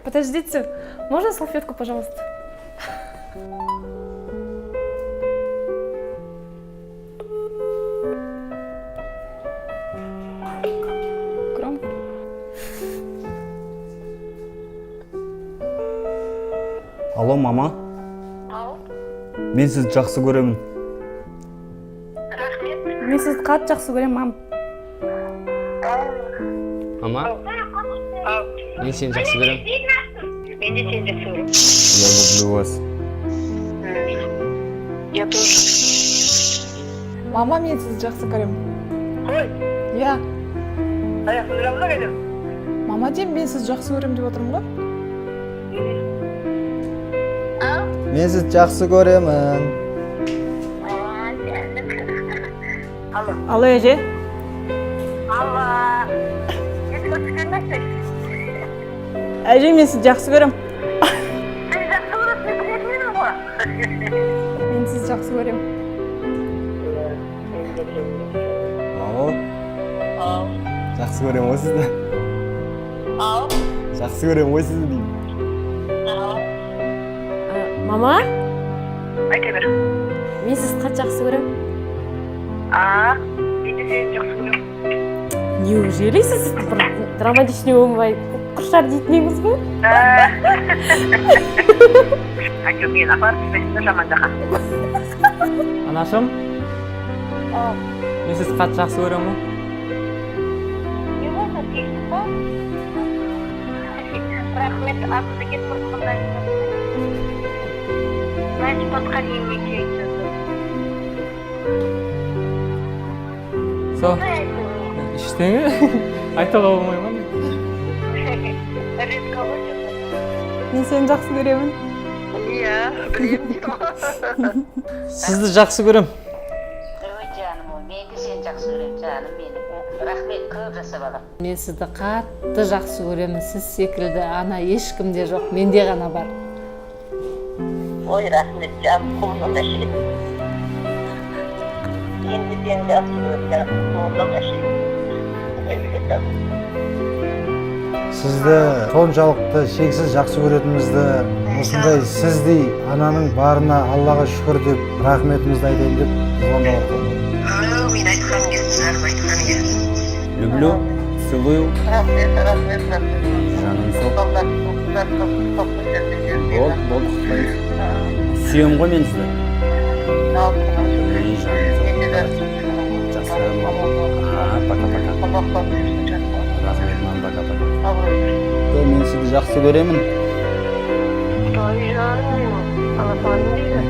Подождите, можно салфетку, пожалуйста? Громко. Алло, мама. Ау, Мен сізді жақсы көремін. рахмет. Мен сізді қатты жақсы көремін, мам. Мама, Ау. мен сені жақсы көремін. Мен де сені жақсы көремін. Я люблю вас. Я тоже. Мама, мен сізді жақсы көремін. Қой, Иә, аяққа келем. мама деймін, мен сізді жақсы көремін деп отырмын ғой. Ау. Мен сізді жақсы көремін. Алло. Алло, әже. Алло. Ешкі түскенмесің. Әже, мен сізді жақсы көремін. Сен жақсы көресің, мен білетінмін ғой. Мен сізді жақсы көремін. Ау, Ау. жақсы көремін ғой сізді. Ау. Жақсы көремін ғой сізді деймін. Ау. Мама, Айта бер. мен сізді қатты жақсы көремін. Мен де сені жақсы көремін. Неужели сіз бір драматичный өмір құшар дейтініңіз ғой? Әке, мен апарып жіберсін жаман жаққа. Анашым, Ау. мен сізді қатты жақсы көремін. Не болса дейсің ба? Рахмет, артында кетіп тұрғандай. Значит, басқа неме келді. Со, ештеңе айтуға болмай ма? Редко ғой. Мен сені жақсы көремін. Иә, білемін. Сізді жақсы көремін. Ой жаным, мен де сені жақсы көремін жаным менің. Рахмет, көп жасап алам. Мен сізді қатты жақсы көремін. Сіз секілді ана ешкімде жоқ, менде ғана бар. Ой, рахмет, жаным, қолыңнан әшейін. Енді сені жақсы көремін, жаным, қолыңнан әшейін. Сізді соншалықты шексіз жақсы көретінімізді, осындай сіздей ананың барына Аллаға шүкір деп рахметімізді айтайын деп звондап отырмын. Мен айтқан келді, жаным, айтқан келді. Люблю, целую, Рахмет, рахмет. жаным сол. Болды. Болды, құттықтаймыз. Сүйемін ғой мен сізді. Ей, жаным сол. Жақсы көремін. Пока-пока. Рахмет, мам, пока-пока. Мен сізді жақсы көремін. Ой, жаным, алапаным дейді.